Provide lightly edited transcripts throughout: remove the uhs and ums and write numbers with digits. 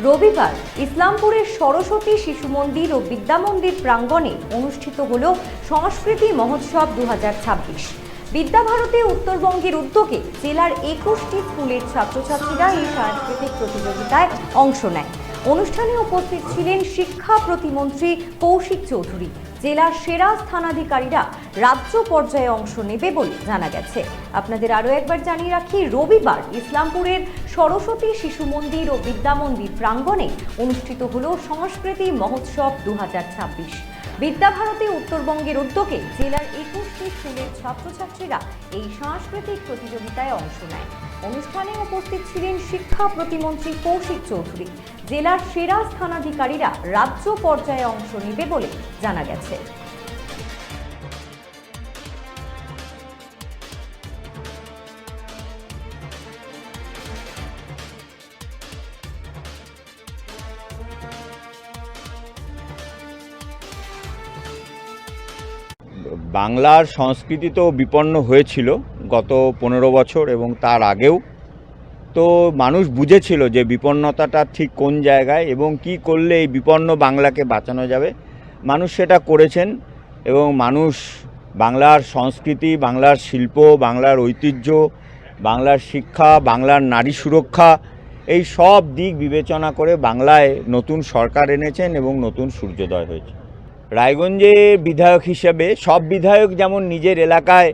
রবিবার ইসলামপুরের সরস্বতী শিশু মন্দির ও বিদ্যা মন্দির প্রাঙ্গণে অনুষ্ঠিত হল সংস্কৃতি মহোৎসব 2026। বিদ্যাভারতী উত্তরবঙ্গের উদ্যোগে জেলার 21টি স্কুলের ছাত্রছাত্রীরা এই সাংস্কৃতিক প্রতিযোগিতায় অংশ নেয়। অনুষ্ঠানে উপস্থিত ছিলেন শিক্ষা প্রতিমন্ত্রী কৌশিক চৌধুরী। জেলার সেরা স্থানাধিকারীরা রাজ্য পর্যায়ে অংশ নেবে বলে জানা গেছে। আপনাদের আরও একবার জানিয়ে রাখি, রবিবার ইসলামপুরের সরস্বতী শিশু মন্দির ও বিদ্যা মন্দির প্রাঙ্গণে অনুষ্ঠিত হল সংস্কৃতি মহোৎসব 2026। বিদ্যাভারতী উত্তরবঙ্গের উদ্যোগে জেলার 21টি স্কুলের ছাত্রছাত্রীরা এই সাংস্কৃতিক প্রতিযোগিতায় অংশ নেয়। অনুষ্ঠানে উপস্থিত ছিলেন শিক্ষা প্রতিমন্ত্রী কৌশিক চৌধুরী। জেলার সেরা স্থানাধিকারীরা রাজ্য পর্যায়ে অংশ নেবে বলে জানা গেছে। বাংলার সংস্কৃতি তো বিপন্ন হয়েছিল গত 15 বছর এবং তার আগেও। তো মানুষ বুঝেছিল যে বিপন্নতাটা ঠিক কোন জায়গায় এবং কি করলে এই বিপন্ন বাংলাকে বাঁচানো যাবে। মানুষ সেটা করেছেন এবং মানুষ বাংলার সংস্কৃতি, বাংলার শিল্প, বাংলার ঐতিহ্য, বাংলার শিক্ষা, বাংলার নারী সুরক্ষা, এই সব দিক বিবেচনা করে বাংলায় নতুন সরকার এনেছেন এবং নতুন সূর্যোদয় হয়েছে। রায়গঞ্জে বিধায়ক হিসেবে সব বিধায়ক যেমন নিজের এলাকায়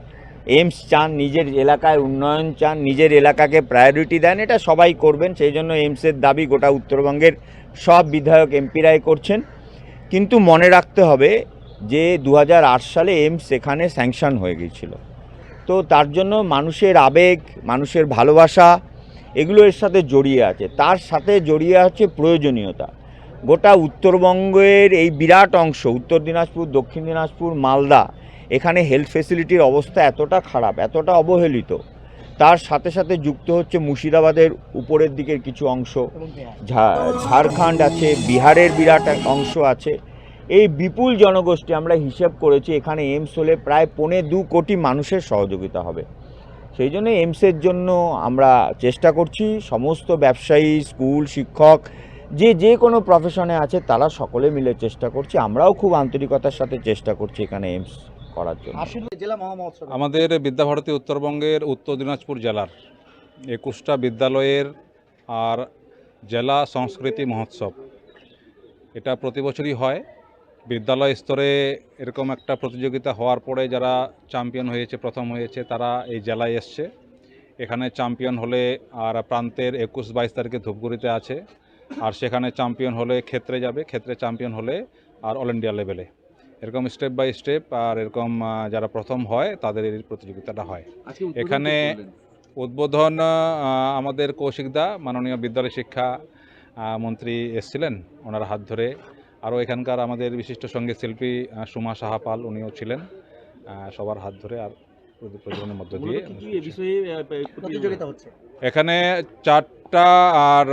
এইমস চান, নিজের এলাকায় উন্নয়ন চান, নিজের এলাকাকে প্রায়োরিটি দেন, এটা সবাই করবেন। সেই জন্য এইমসের দাবি গোটা উত্তরবঙ্গের সব বিধায়ক এমপিরাই করছেন। কিন্তু মনে রাখতে হবে যে 2008 সালে এইমস এখানে স্যাংশন হয়ে গিয়েছিল। তো তার জন্য মানুষের আবেগ, মানুষের ভালোবাসা এগুলো এর সাথে জড়িয়ে আছে। তার সাথে জড়িয়ে আছে প্রয়োজনীয়তা। গোটা উত্তরবঙ্গের এই বিরাট অংশ, উত্তর দিনাজপুর, দক্ষিণ দিনাজপুর, মালদা, এখানে হেলথ ফেসিলিটির অবস্থা এতটা খারাপ, এতটা অবহেলিত। তার সাথে সাথে যুক্ত হচ্ছে মুর্শিদাবাদের উপরের দিকের কিছু অংশ, ঝাড়খণ্ড আছে, বিহারের বিরাট অংশ আছে। এই বিপুল জনগোষ্ঠী, আমরা হিসেব করেছি এখানে এইমস হলে প্রায় 2.25 কোটি মানুষের সহযোগিতা হবে। সেই জন্য এইমসের জন্য আমরা চেষ্টা করছি। সমস্ত ব্যবসায়ী, স্কুল, শিক্ষক, যে কোনো প্রফেশনে আছে তারা সকলে মিলে চেষ্টা করছি। আমরাও খুব আন্তরিকতার সাথে চেষ্টা করছি এখানে এইমস করার জন্য। আমাদের বিদ্যাভারতী উত্তরবঙ্গের উত্তর দিনাজপুর জেলার 21টা বিদ্যালয়ের আর জেলা সংস্কৃতি মহোৎসব, এটা প্রতি বছরই হয়। বিদ্যালয় স্তরে এরকম একটা প্রতিযোগিতা হওয়ার পরে যারা চ্যাম্পিয়ন হয়েছে, প্রথম হয়েছে, তারা এই জেলায় এসছে। এখানে চ্যাম্পিয়ন হলে আর প্রান্তের 21-22 তারিখে ধূপগুড়িতে আছে, আর সেখানে চ্যাম্পিয়ন হলে ক্ষেত্রে যাবে, ক্ষেত্রে চ্যাম্পিয়ন হলে আর অল ইন্ডিয়া লেভেলে, এরকম স্টেপ বাই স্টেপ। আর এরকম যারা প্রথম হয় তাদের এই প্রতিযোগিতাটা হয়। এখানে উদ্বোধন আমাদের কৌশিকদা, মাননীয় বিদ্যালয় শিক্ষা মন্ত্রী এসেছিলেন, ওনার হাত ধরে। আরও এখানকার আমাদের বিশিষ্ট সঙ্গীত শিল্পী সুমা সাহাপাল, উনিও ছিলেন, সবার হাত ধরে আর প্রতিযোগিতার মধ্য দিয়ে এখানে 4টা আর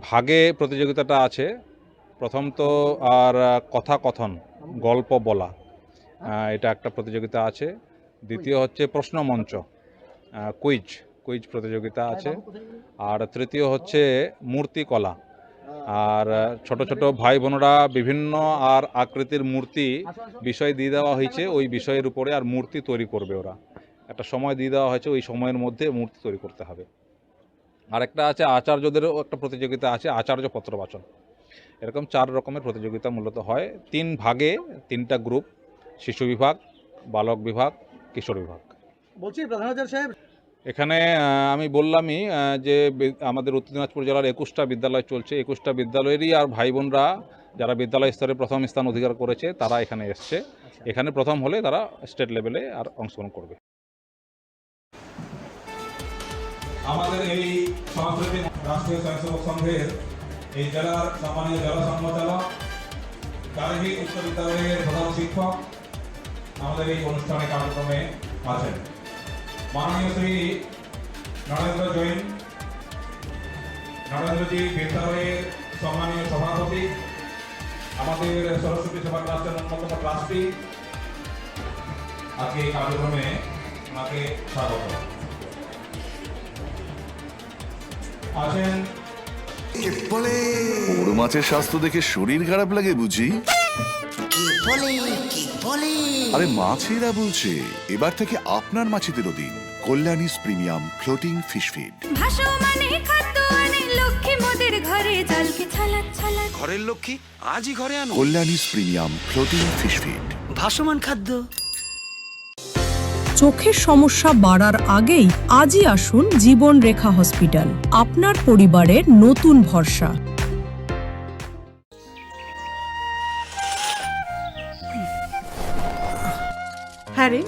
ভাগে প্রতিযোগিতাটা আছে। প্রথম তো আর কথা কথন, গল্প বলা, এটা একটা প্রতিযোগিতা আছে। দ্বিতীয় হচ্ছে প্রশ্ন মঞ্চ, কুইজ প্রতিযোগিতা আছে। আর তৃতীয় হচ্ছে মূর্তিকলা। আর ছোট ছোট ভাই বোনরা বিভিন্ন আর আকৃতির মূর্তি বিষয় দিয়ে দেওয়া হয়েছে, ওই বিষয়ের উপরে আর মূর্তি তৈরি করবে। ওরা একটা সময় দিয়ে দেওয়া হয়েছে, ওই সময়ের মধ্যে মূর্তি তৈরি করতে হবে। আরেকটা আছে আচার্যদেরও একটা প্রতিযোগিতা আছে, আচার্য পত্র বাচন। এরকম 4 রকমের প্রতিযোগিতা মূলত হয়। 3 ভাগে 3টা গ্রুপ, শিশু বিভাগ, বালক বিভাগ, কিশোর বিভাগ। বলছি প্রধান সাহেব, এখানে আমি বললামই যে আমাদের উত্তর দিনাজপুর জেলার 21টা বিদ্যালয় চলছে। 21টা বিদ্যালয়েরই আর ভাই বোনরা যারা বিদ্যালয় স্তরে প্রথম স্থান অধিকার করেছে তারা এখানে এসছে। এখানে প্রথম হলে তারা স্টেট লেভেলে আর অংশগ্রহণ করবে। আমাদের এই সংস্কৃতি রাষ্ট্রীয় স্বয়ংসেবক সংঘের এই জেলার সম্মানীয় জেলা সংচালক, কারিগরি উচ্চ বিদ্যালয়ের প্রধান শিক্ষক আমাদের এই অনুষ্ঠানে কার্যক্রমে আছেন। মাননীয় শ্রী নরেন্দ্রজি বিদ্যালয়ের সম্মানীয় সভাপতি, আমাদের সরস্বতী সভা ট্রাস্টের অন্যতম ট্রাস্টি, আজকে এই কার্যক্রমে ওনাকে স্বাগত। আছেন বড় মাছের স্বাস্থ্য দেখে শরীর খারাপ লাগে বুঝি? আরে মাছেরা বলছে, এবার থেকে আপনার মাছেদেরও দিন কল্যাণীস প্রিমিয়াম ফ্লোটিং ফিশ ফিড। ঘরের লক্ষ্মী আজই ঘরে আনো। কল্যাণীস প্রিমিয়াম ফ্লোটিং ফিশ ফিড। ভাসমান খাদ্য। চোখের সমস্যা বাড়ার আগেই আজই আসুন জীবন রেখা হসপিটাল, আপনার পরিবারের নতুন ভরসা। হ্যাঁ রে,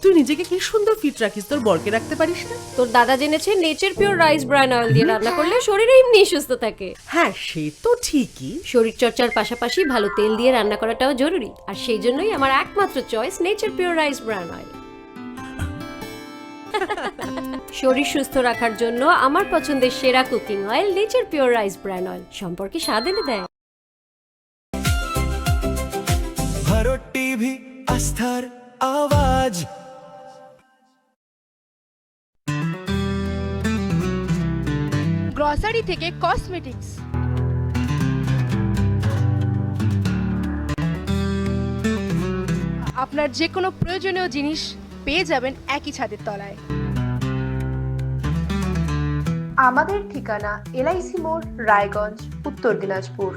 তুই নিজেকে কি সুন্দর ফিট রাখিস, তোর বরকে রাখতে পারিস না? তোর দাদা জেনেছে nature pure rice bran oil দিয়ে রান্না করলে শরীর এমনি সুস্থ থাকে। হ্যাঁ সে তো ঠিকই। শরীর চর্চার পাশাপাশি ভালো তেল দিয়ে রান্না করাটাও জরুরি, আর সেই জন্যই আমার একমাত্র choice nature pure rice bran oil. শরীর সুস্থ রাখার জন্য আমার পছন্দের সেরা cooking oil nature pure rice bran oil, সম্পর্কে স্বাদ এনে দেয়। ভারত টিভি, আস্থার আওয়াজ। গ্রসারি থেকে কসমেটিক্স, আপনার যে কোনো প্রয়োজনীয় জিনিস পেয়ে যাবেন একই ছাদের তলায়। আমাদের ঠিকানা LIC মোড়, রায়গঞ্জ, উত্তর দিনাজপুর।